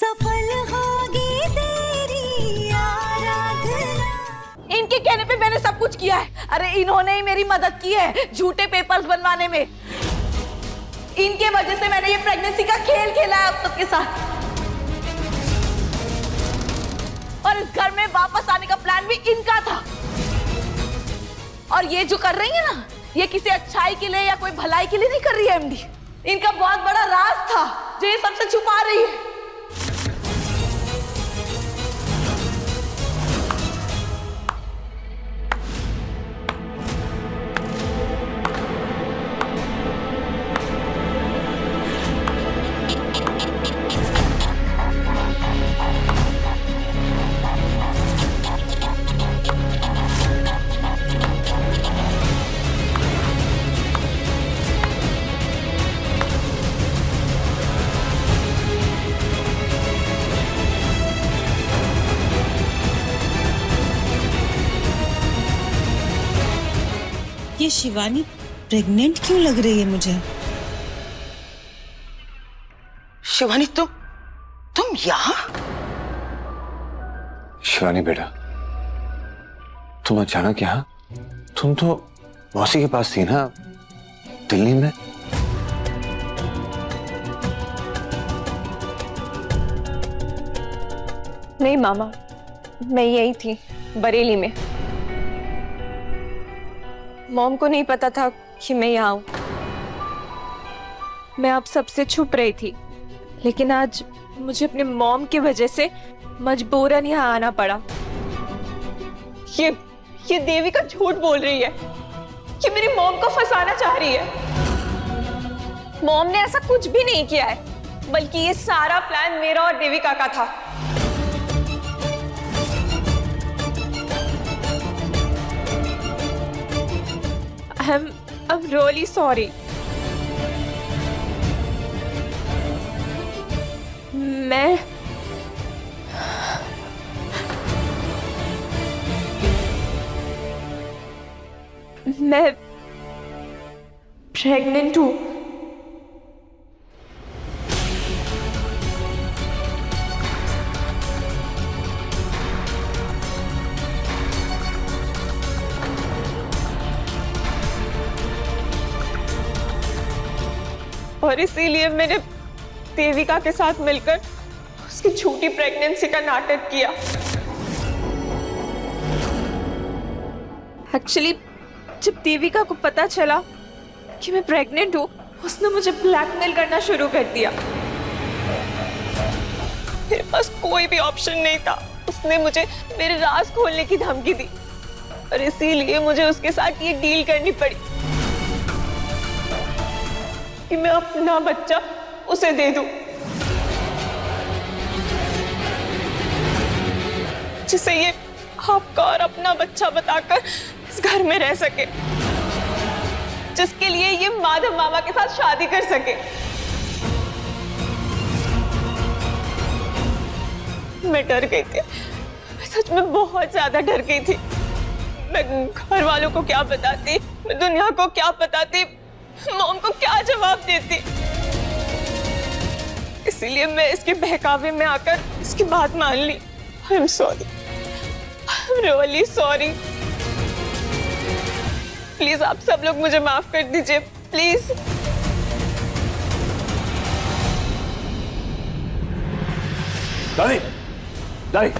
सफल होगी तेरी आराधना। इनके कहने पे मैंने सब कुछ किया है। अरे इन्होंने ही मेरी मदद की है झूठे पेपर्स बनवाने में। इनके वजह से मैंने ये प्रेगनेंसी का खेल खेला है आप सबके साथ, और इस घर में वापस आने का प्लान भी इनका था। और ये जो कर रही है ना, ये किसी अच्छाई के लिए या कोई भलाई के लिए नहीं कर रही है एमडी। इनका बहुत बड़ा राज था जो ये सबसे छुपा रही है। ये शिवानी प्रेग्नेंट क्यों लग रही है मुझे? शिवानी तुम यहाँ? शिवानी बेटा, तुम अचानक यहाँ? तुम तो मौसी के पास थी ना दिल्ली में। नहीं मामा, मैं यही थी बरेली में। मॉम को नहीं पता था कि मैं यहाँ हूँ। मैं आप सबसे छुप रही थी, लेकिन आज मुझे अपने मॉम की वजह से मजबूरन यहाँ आना पड़ा। ये देविका झूठ बोल रही है कि मेरी मॉम को फंसाना चाह रही है। मॉम ने ऐसा कुछ भी नहीं किया है, बल्कि ये सारा प्लान मेरा और देविका का था। I'm really sorry. मैं प्रेग्नेंट हूँ। और इसीलिए मैंने देविका के साथ मिलकर उसकी झूठी प्रेगनेंसी का नाटक किया। एक्चुअली जब देविका को पता चला कि मैं प्रेग्नेंट हूँ, उसने मुझे ब्लैकमेल करना शुरू कर दिया। मेरे पास कोई भी ऑप्शन नहीं था। उसने मुझे मेरे राज खोलने की धमकी दी और इसीलिए मुझे उसके साथ ये डील करनी पड़ी कि मैं अपना बच्चा उसे दे दूं, जिसे ये आपका और अपना बच्चा बताकर इस घर में रह सके, जिसके लिए ये माधव मामा के साथ शादी कर सके। मैं डर गई थी, मैं सच में बहुत ज्यादा डर गई थी। मैं घर वालों को क्या बताती, मैं दुनिया को क्या बताती, मॉम को क्या जवाब देती। इसीलिए मैं इसके बहकावे में आकर इसकी बात मान ली। I am sorry, I am really sorry. Please आप सब लोग मुझे माफ कर दीजिए, प्लीज। दाई, दाई।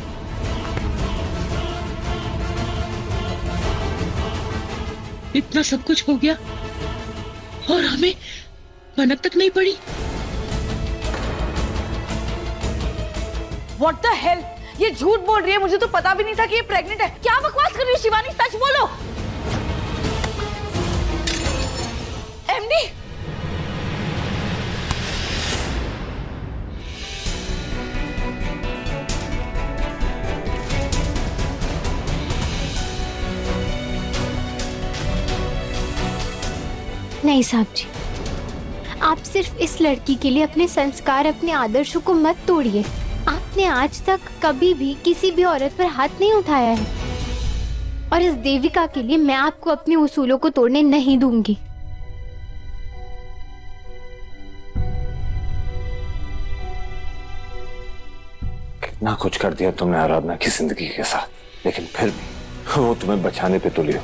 इतना सब कुछ हो गया और हमें भनक तक नहीं पड़ी। What the hell? ये झूठ बोल रही है। मुझे तो पता भी नहीं था कि ये प्रेग्नेंट है। क्या बकवास कर रही है शिवानी, सच बोलो। एमडी, नहीं साहब जी, आप सिर्फ इस लड़की के लिए अपने संस्कार, अपने आदर्शों को मत तोड़िए। आपने आज तक कभी भी किसी भी औरत पर हाथ नहीं उठाया है, और इस देविका के लिए मैं आपको अपने उसूलों को तोड़ने नहीं दूंगी। ना कुछ कर दिया तुमने आराधना की जिंदगी के साथ, लेकिन फिर भी वो तुम्हें बचाने पे तुली हो।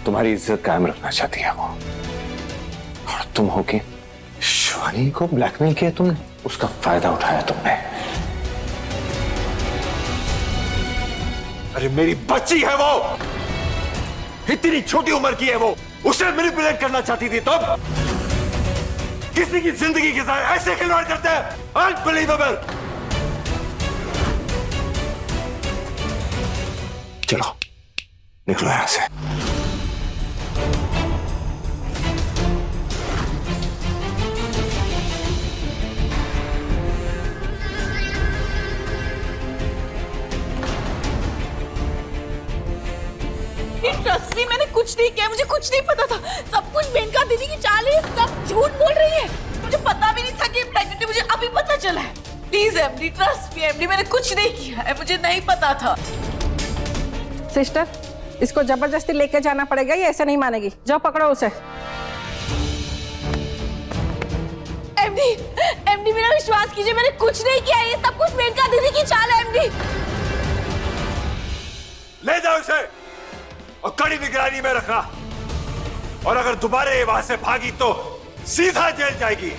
तुम्हारी इज्जत कायम रखना चाहती है वो, और तुम हो कि शिवानी को ब्लैकमेल किया तुमने, उसका फायदा उठाया तुमने। अरे मेरी बच्ची है वो, इतनी छोटी उम्र की है वो, उसे मैनिपुलेट करना चाहती थी तुम। किसी की जिंदगी के साथ ऐसे खिलवाड़ करते हैं, अनबिलीवेबल। चलो निकलो यहां से। ट्रस्ट मी, मैंने कुछ नहीं किया, मुझे कुछ नहीं पता था। सब कुछ मेनका दीदी की चाल है, सब झूठ बोल रही है। मुझे पता भी नहीं था कि प्रेग्नेंट है, मुझे अभी पता चला है। Please MD, trust me MD, मैंने कुछ नहीं किया है, मुझे नहीं पता था। सिस्टर, इसको जबरदस्ती लेके जाना पड़ेगा, ये ऐसे नहीं मानेगी। जाओ पकड़ो उसे। एमडी, एमडी मेरा विश्वास कीजिए, मैंने कुछ नहीं किया, ये सब कुछ मेनका दीदी की चाल है। एमडी, ले जाओ इसे और कड़ी निगरानी में रखना, और अगर दोबारा ये वहां से भागी तो सीधा जेल जाएगी।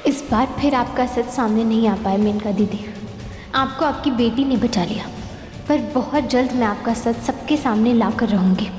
इस बार फिर आपका सच सामने नहीं आ पाया मेनका दीदी। आपको आपकी बेटी ने बचा लिया, पर बहुत जल्द मैं आपका सच सबके सामने लाकर रहूंगी।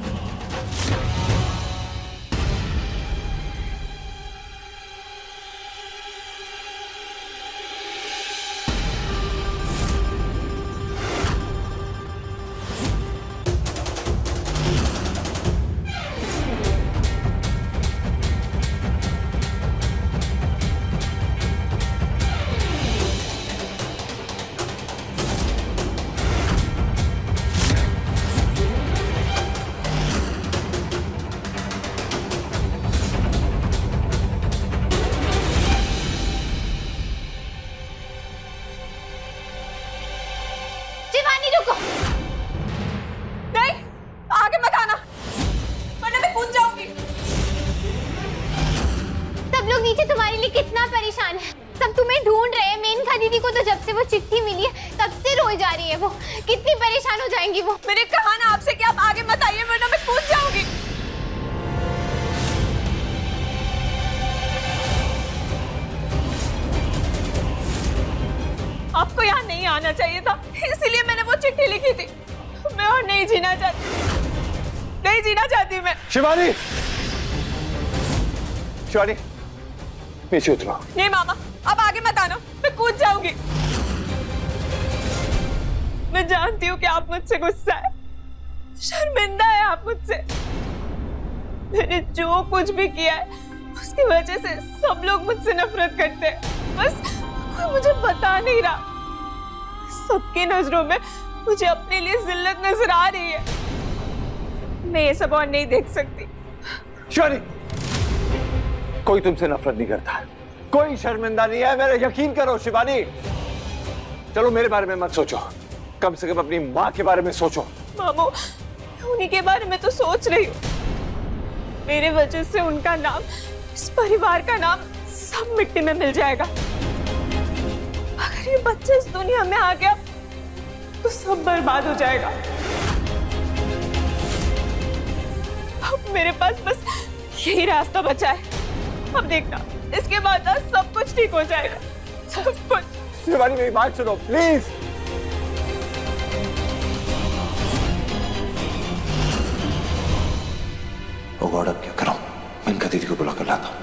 कितना परेशान है, सब तुम्हें ढूंढ रहे हैं। मेनका दीदी को तो जब से वो चिट्ठी मिली है तब से रोई जा रही है वो। कितनी परेशान हो जाएंगी वो। मैंने कहा ना आपसे कि आप आगे मत आइए, वरना मैं कूद जाऊंगी। आपको यहाँ नहीं आना चाहिए था, इसीलिए मैंने वो चिट्ठी लिखी थी। मैं और नहीं जीना चाहती, नहीं जीना चाहती मैं। शिवानी, शिवानी नीचे उतरो। नहीं मामा, अब आगे मत आना, मैं कूद जाऊंगी। मैं जानती हूँ कि आप मुझसे गुस्सा है, शर्मिंदा है आप मुझसे। मैंने जो कुछ भी किया है उसकी वजह से सब लोग मुझसे नफरत करते हैं। बस कोई मुझे बता नहीं रहा। सबकी नजरों में मुझे अपने लिए जिल्लत नजर आ रही है। मैं ये सब और नहीं देख सकती। शिवानी, कोई तुमसे नफरत नहीं करता, कोई शर्मिंदा नहीं है, मेरा यकीन करो शिवानी। चलो मेरे बारे में मत सोचो, कम से कम अपनी माँ के बारे में सोचो। मामू, उन्हीं के बारे में तो सोच रही हूँ। मेरे वजह से उनका नाम, इस परिवार का नाम सब मिट्टी में मिल जाएगा। अगर ये बच्चा इस दुनिया में आ गया तो सब बर्बाद हो जाएगा। अब मेरे पास बस यही रास्ता बचा है। अब देखना, इसके बाद सब कुछ ठीक हो जाएगा, सब कुछ। शिवानी मेरी बात सुनो प्लीज। ओ गॉड, अब क्या करूं? मेनका दीदी को बुला कर लाता हूं।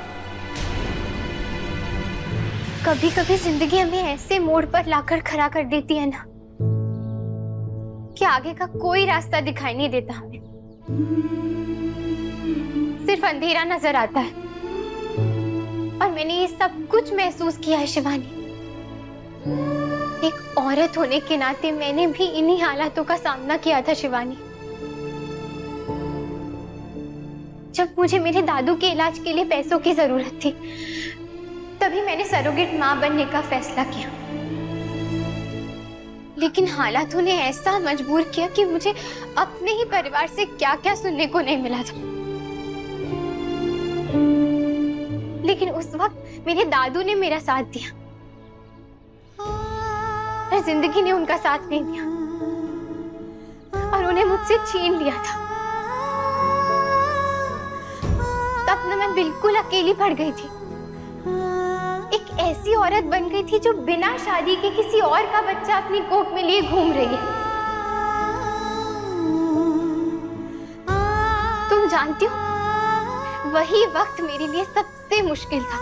कभी कभी जिंदगी हमें ऐसे मोड़ पर लाकर खड़ा कर देती है ना कि आगे का कोई रास्ता दिखाई नहीं देता हमें, सिर्फ अंधेरा नजर आता है। और मैंने ये सब कुछ महसूस किया है शिवानी। एक औरत होने के नाते मैंने भी इन्हीं हालातों का सामना किया था शिवानी। जब मुझे मेरे दादू के इलाज के लिए पैसों की जरूरत थी, तभी मैंने सरोगेट मां बनने का फैसला किया। लेकिन हालातों ने ऐसा मजबूर किया कि मुझे अपने ही परिवार से क्या क्या सुनने को नहीं मिला था। लेकिन उस वक्त मेरे दादू ने मेरा साथ दिया और जिंदगी ने उनका साथ नहीं दिया और उन्हें मुझसे छीन लिया था। तब ना मैं बिल्कुल अकेली पड़ गई थी, एक ऐसी औरत बन गई थी जो बिना शादी के किसी और का बच्चा अपनी कोख में लिए घूम रही है। तुम जानती हो, वही वक्त मेरे लिए सबसे मुश्किल था।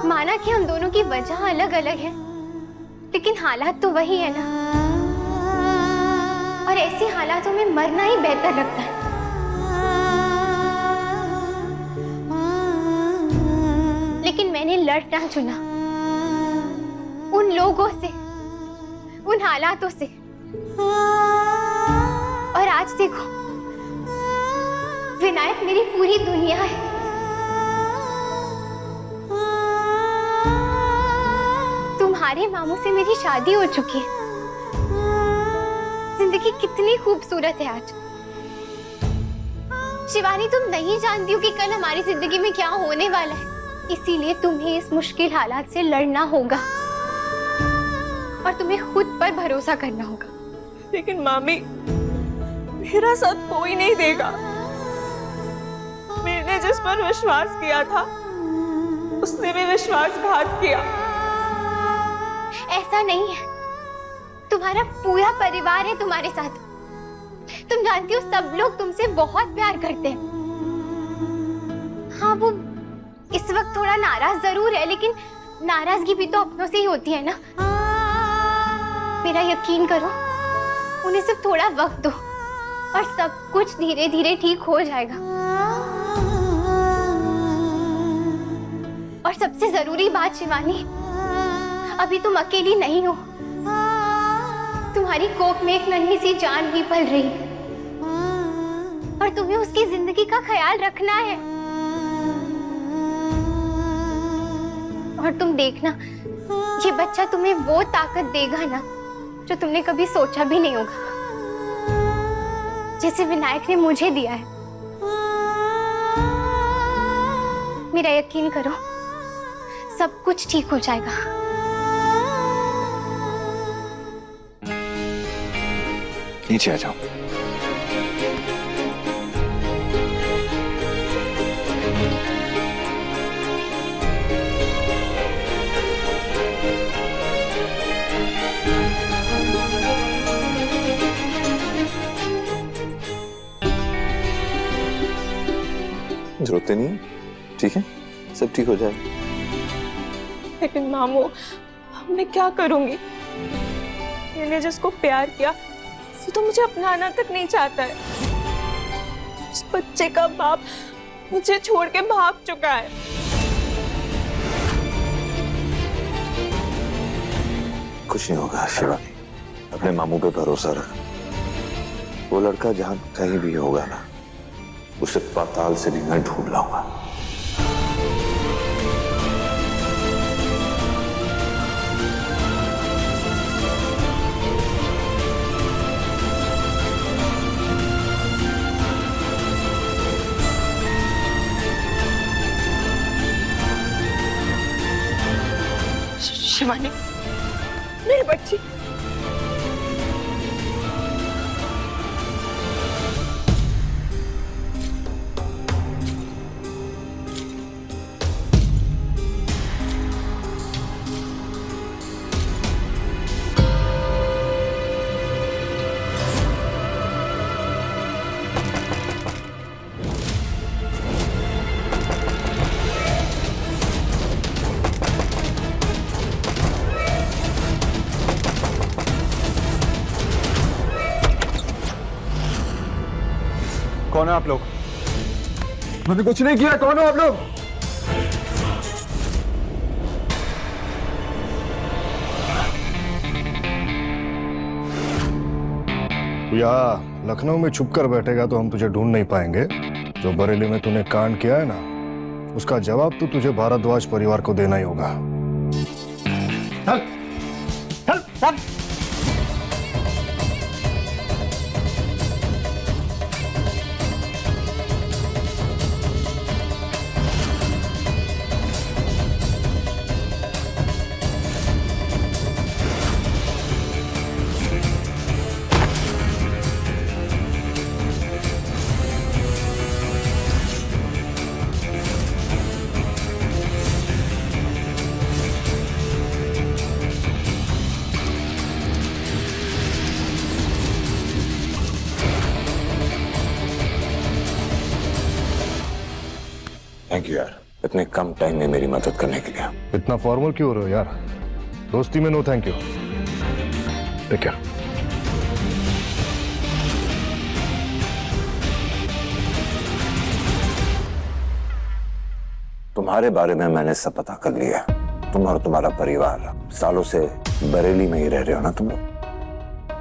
माना कि हम दोनों की वजह अलग अलग है, लेकिन हालात तो वही है ना, और ऐसी हालातों में मरना ही बेहतर लगता है। लेकिन मैंने लड़ना चुना, उन लोगों से, उन हालातों से। और आज देखो, विनायक मेरी पूरी दुनिया है। तुम्हारे मामू से मेरी शादी हो चुकी है। जिंदगी कितनी खूबसूरत है आज। शिवानी, तुम नहीं जानती हो कि कल हमारी जिंदगी में क्या होने वाला है, इसीलिए तुम्हें इस मुश्किल हालात से लड़ना होगा और तुम्हें खुद पर भरोसा करना होगा। लेकिन मामी, मेरा साथ कोई नहीं देगा। मैंने जिस पर विश्वास किया था, उसने भी विश्वासघात किया। ऐसा नहीं है, तुम्हारा पूरा परिवार है तुम्हारे साथ। तुम जानती हो, सब लोग तुमसे बहुत प्यार करते हैं। हाँ, वो इस वक्त थोड़ा नाराज जरूर है, लेकिन नाराजगी भी तो अपनों से ही होती है ना। मेरा यकीन करो, उन्हें सिर्फ थोड़ा वक्त दो और सब कुछ धीरे धीरे ठीक हो जाएगा। और सबसे जरूरी बात शिवानी, अभी तुम अकेली नहीं हो। तुम्हारी कोख में एक नन्ही सी जान भी पल रही है और तुम्हें उसकी जिंदगी का ख्याल रखना है। और तुम देखना, ये बच्चा तुम्हें वो ताकत देगा ना जो तुमने कभी सोचा भी नहीं होगा, जैसे विनायक ने मुझे दिया है। मेरा यकीन करो, सब कुछ ठीक हो जाएगा। नीचे आ जाओ। जरूरत नहीं, ठीक है, सब ठीक हो जाएगा। लेकिन मामू, मैं क्या करूंगी? मैंने जिसको प्यार किया, वो तो मुझे अपनाना तक नहीं चाहता है। उस बच्चे का बाप मुझे छोड़ के भाग चुका है। कुछ नहीं होगा शिवानी, अपने मामू पे भरोसा रख। वो लड़का जहां कहीं भी होगा ना, उसे पाताल से भी मैं ढूंढ लाऊंगा। शिवानी, मेरी बच्ची। कौन है आप लोग? मैंने कुछ नहीं किया। कौन हो आप लोग? यहाँ लखनऊ में छुप कर बैठेगा तो हम तुझे ढूंढ नहीं पाएंगे। जो बरेली में तूने कांड किया है ना, उसका जवाब तो तुझे भारद्वाज परिवार को देना ही होगा। चल, चल, चल। थैंक यू यार, इतने कम टाइम में मेरी मदद करने के लिए। इतना फॉर्मल क्यों हो रहे हो यार? दोस्ती में no thank you. Take care. तुम्हारे बारे में मैंने सब पता कर लिया। तुम और तुम्हारा परिवार सालों से बरेली में ही रह रहे हो ना तुम लोग?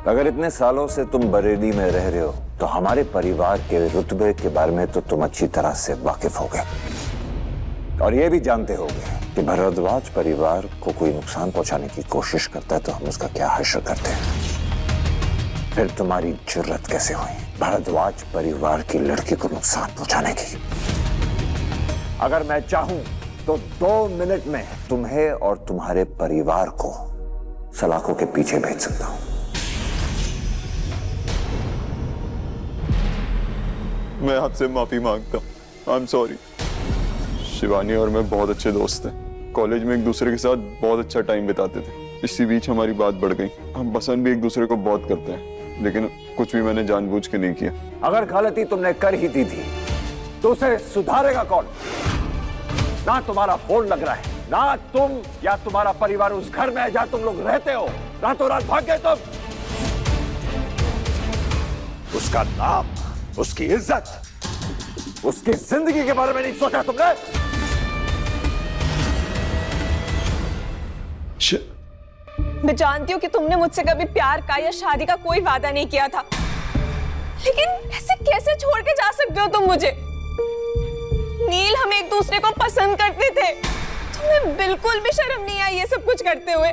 अगर इतने सालों से तुम बरेली में रह रहे हो तो हमारे परिवार के रुतबे के बारे में तो तुम अच्छी तरह से वाकिफ हो गए और ये भी जानते होगे कि भारद्वाज परिवार को कोई नुकसान पहुंचाने की कोशिश करता है तो हम उसका क्या हश्र करते हैं। फिर तुम्हारी जुर्रत कैसे हुई भारद्वाज परिवार की लड़की को नुकसान पहुंचाने की? अगर मैं चाहूं तो 2 मिनट में तुम्हें और तुम्हारे परिवार को सलाखों के पीछे भेज सकता हूं। मैं आपसे माफी मांगता हूं। आई एम सॉरी। शिवानी और मैं बहुत अच्छे दोस्त हैं। कॉलेज में एक दूसरे के साथ बहुत अच्छा टाइम बिताते थे। इसी बीच हमारी बात बढ़ गई। हम पसंद भी एक दूसरे को बहुत करते हैं, लेकिन कुछ भी मैंने जानबूझ के नहीं किया। अगर गलती तुमने कर ही दी थी तो उसे सुधारेगा कौन? ना तुम्हारा फोन लग रहा है, ना तुम या तुम्हारा परिवार उस घर में है जहां तुम लोग रहते हो। रातों रात भाग गए तुम। उसका नाम, उसकी इज्जत, उसकी जिंदगी के बारे में नहीं सोचा तुमने? मैं जानती हूँ कि तुमने मुझसे कभी प्यार का या शादी का कोई वादा नहीं किया था, लेकिन ऐसे कैसे छोड़ के जा सकते हो तुम मुझे? नील, हम एक दूसरे को पसंद करते थे। तुम्हें बिल्कुल भी शर्म नहीं आई ये सब कुछ करते हुए?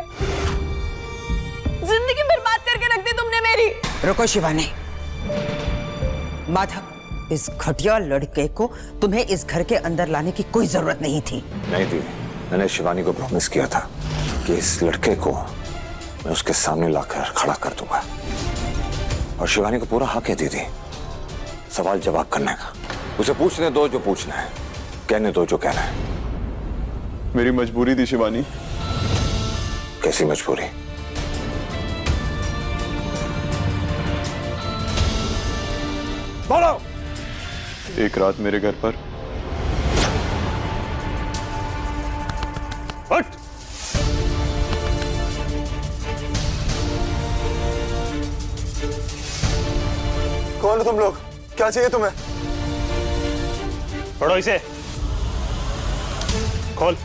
जिंदगी बर्बाद करके रख दी तुमने मेरी। रुको शिवानी। माधव, इस घटिया लड़के को तुम्हें इस घर के अंदर लाने की कोई जरूरत नहीं थी। नहीं थी। मैंने शिवानी को प्रॉमिस किया था कि इस लड़के को मैं उसके सामने लाकर खड़ा कर दूंगा और शिवानी को पूरा हक है दीदी सवाल जवाब करने का। उसे पूछने दो जो पूछना है, कहने दो जो कहना है। मेरी मजबूरी थी शिवानी। कैसी मजबूरी? बोलो। एक रात मेरे घर पर हट! कौन हो तुम लोग? क्या चाहिए तुम्हें? पढ़ो इसे। खोल।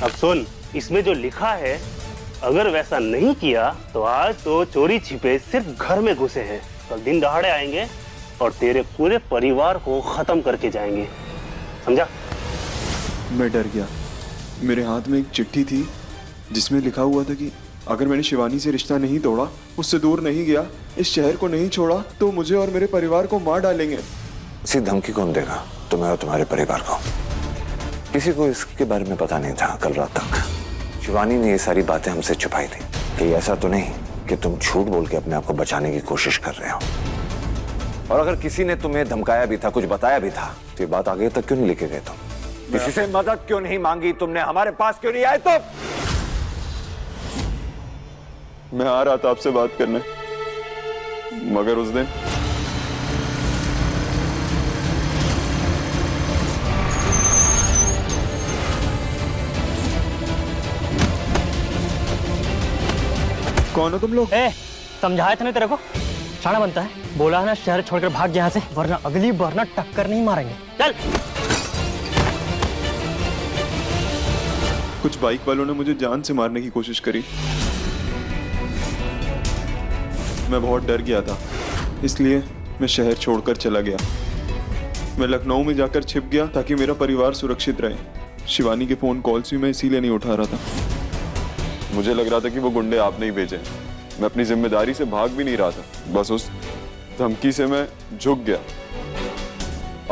अब सुन, इसमें जो लिखा है, अगर वैसा नहीं किया तो आज तो चोरी छिपे सिर्फ घर में घुसे हैं, कल दिन दहाड़े आएंगे और तेरे पूरे परिवार को खत्म करके जाएंगे, समझा? मैं डर गया। मेरे हाथ में एक चिट्ठी थी जिसमें लिखा हुआ था कि अगर मैंने शिवानी से रिश्ता नहीं तोड़ा, उससे दूर नहीं गया, इस शहर को नहीं छोड़ा, तो मुझे और मेरे परिवार को मार डालेंगे। इसी धमकी कौन देगा तुम्हें और तुम्हारे परिवार को? किसी को इसके बारे में पता नहीं था कल रात तक। शिवानी ने ये सारी बातें हमसे छुपाई थी। कि ऐसा तो नहीं कि तुम झूठ बोल के अपने आप को बचाने की कोशिश कर रहे हो? और अगर किसी ने तुम्हें धमकाया भी था, कुछ बताया भी था, तो ये बात आगे तक क्यों नहीं लेके गए तुम? किसी से मदद क्यों नहीं मांगी तुमने? हमारे पास क्यों नहीं आए तुम? मैं आ रहा था आपसे बात करने, मगर उस दिन कौन हो तुम लोग? समझाया था ना तेरे को, शाना बनता है। बोला है ना शहर छोड़कर भाग यहाँ से, वरना अगली बार ना टक्कर नहीं मारेंगे। चल। कुछ बाइक वालों ने मुझे जान से मारने की कोशिश करी। मैं बहुत डर गया था, इसलिए मैं शहर छोड़कर चला गया। मैं लखनऊ में जाकर छिप गया ताकि मेरा परिवार सुरक्षित रहे। शिवानी के फोन कॉल्स भी मैं इसीलिए नहीं उठा रहा था। मुझे लग रहा था कि वो गुंडे आपने ही भेजे। मैं अपनी जिम्मेदारी से भाग भी नहीं रहा था, बस उस धमकी से मैं झुक गया।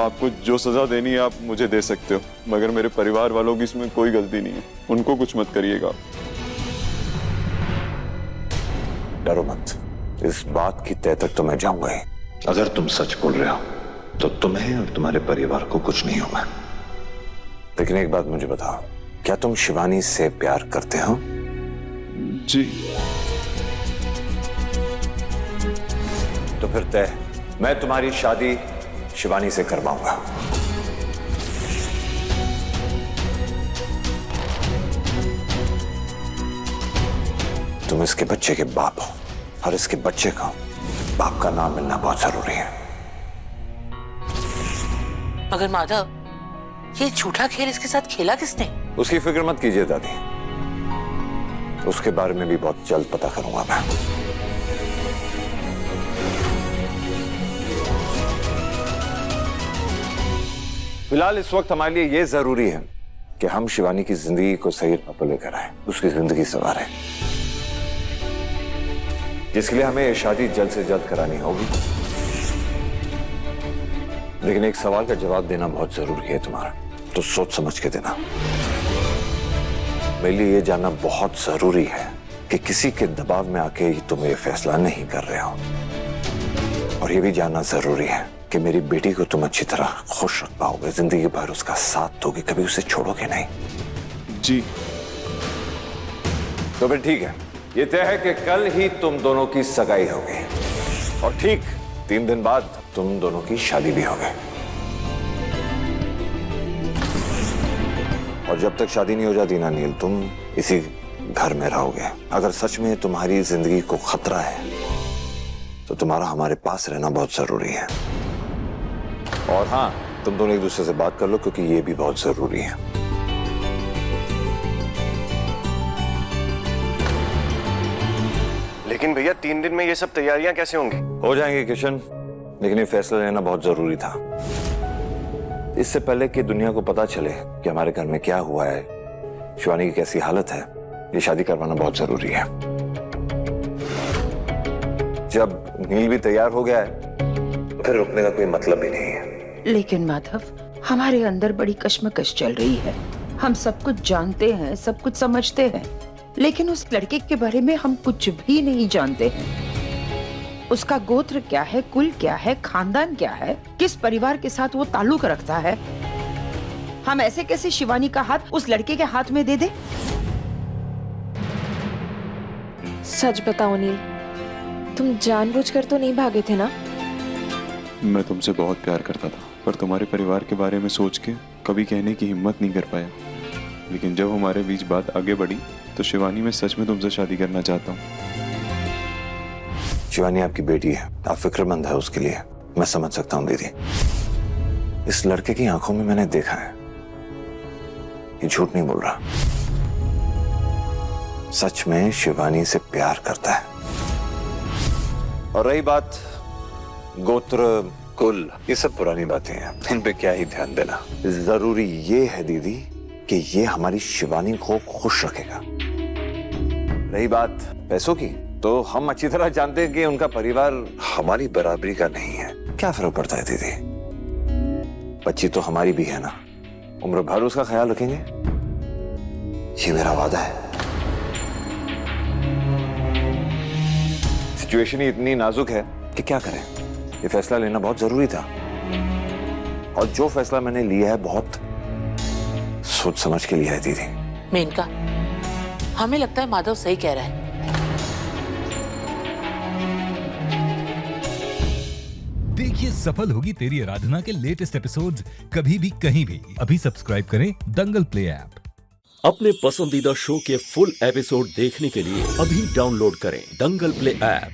आपको जो सजा देनी है आप मुझे दे सकते हो, मगर मेरे परिवार वालों की इसमें कोई गलती नहीं है। उनको कुछ मत करिएगा। डरो मत, इस बात की तय तक तो मैं जाऊंगा ही। अगर तुम सच बोल रहे हो तो तुम्हें और तुम्हारे परिवार को कुछ नहीं होगा। लेकिन एक बात मुझे बताओ, क्या तुम शिवानी से प्यार करते हो? जी। तो फिर तय, मैं तुम्हारी शादी शिवानी से करवाऊंगा। तुम इसके बच्चे के बाप हो और इसके बच्चे का बाप का नाम मिलना बहुत जरूरी है। मगर माधव, ये झूठा खेल इसके साथ खेला किसने? उसकी फिक्र मत कीजिए दादी, उसके बारे में भी बहुत जल्द पता करूंगा मैं। फिलहाल इस वक्त हमारे लिए यह जरूरी है कि हम शिवानी की जिंदगी को सही राह पर लेकर आए, उसकी जिंदगी संवारें, जिसके लिए हमें शादी जल्द से जल्द करानी होगी। लेकिन एक सवाल का जवाब देना बहुत जरूरी है तुम्हारा, तो सोच समझ के देना। मेरे लिए यह जानना बहुत जरूरी है कि किसी के दबाव में आके तुम ये फैसला नहीं कर रहे हो, और यह भी जानना जरूरी है कि मेरी बेटी को तुम अच्छी तरह खुश रख पाओगे, जिंदगी भर उसका साथ दोगे, कभी उसे छोड़ोगे नहीं। जी। तो फिर ठीक है, ये तय है कि कल ही तुम दोनों की सगाई होगी और ठीक 3 दिन बाद तुम दोनों की शादी भी होगी। और जब तक शादी नहीं हो जाती ना नील, तुम इसी घर में रहोगे। अगर सच में तुम्हारी जिंदगी को खतरा है तो तुम्हारा हमारे पास रहना बहुत जरूरी है। और हाँ, तुम दोनों एक दूसरे से बात कर लो, क्योंकि ये भी बहुत जरूरी है। लेकिन भैया 3 दिन में ये सब तैयारियां कैसे होंगी? हो जाएंगे किशन, लेकिन ये फैसला लेना बहुत जरूरी था। इससे पहले कि दुनिया को पता चले कि हमारे घर में क्या हुआ है, शिवानी की कैसी हालत है, ये शादी करवाना बहुत जरूरी है। जब नील भी तैयार हो गया है तो फिर रुकने का कोई मतलब ही नहीं है। लेकिन माधव, हमारे अंदर बड़ी कश्मकश चल रही है। हम सब कुछ जानते हैं, सब कुछ समझते हैं, लेकिन उस लड़के के बारे में हम कुछ भी नहीं जानते हैं। उसका गोत्र क्या है, कुल क्या है, खानदान क्या है, किस परिवार के साथ वो ताल्लुक रखता है। हम ऐसे कैसे शिवानी का हाथ उस लड़के के हाथ में दे दे? सच बताओ नील, तुम जानबूझकर तो नहीं भागे थे ना? मैं तुमसे बहुत प्यार करता था, पर तुम्हारे परिवार के बारे में सोच के कभी कहने की हिम्मत नहीं कर पाया। लेकिन जब हमारे बीच बात आगे बढ़ी तो शिवानी, मैं सच में तुमसे शादी करना चाहता हूँ। शिवानी आपकी बेटी है, आप फिक्रमंद है उसके लिए, मैं समझ सकता हूँ दीदी। इस लड़के की आंखों में मैंने देखा है, ये झूठ नहीं बोल रहा, सच में शिवानी से प्यार करता है। और रही बात गोत्र, कुल, ये सब पुरानी बातें हैं, इन पे क्या ही ध्यान देना। जरूरी ये है दीदी कि ये हमारी शिवानी को खुश रखेगा। रही बात पैसों की, तो हम अच्छी तरह जानते हैं कि उनका परिवार हमारी बराबरी का नहीं है। क्या फर्क पड़ता है दीदी, बच्ची तो हमारी भी है ना, उम्र भर उसका ख्याल रखेंगे, ये मेरा वादा है। सिचुएशन ही इतनी नाजुक है कि क्या करें, ये फैसला लेना बहुत जरूरी था, और जो फैसला मैंने लिया है बहुत सोच समझ के लिया है दीदी। मेनका, हमें लगता है माधव सही कह रहा है। देखिए सफल होगी तेरी आराधना के लेटेस्ट एपिसोड्स कभी भी कहीं भी। अभी सब्सक्राइब करें दंगल प्ले ऐप। अपने पसंदीदा शो के फुल एपिसोड देखने के लिए अभी डाउनलोड करें दंगल प्ले ऐप।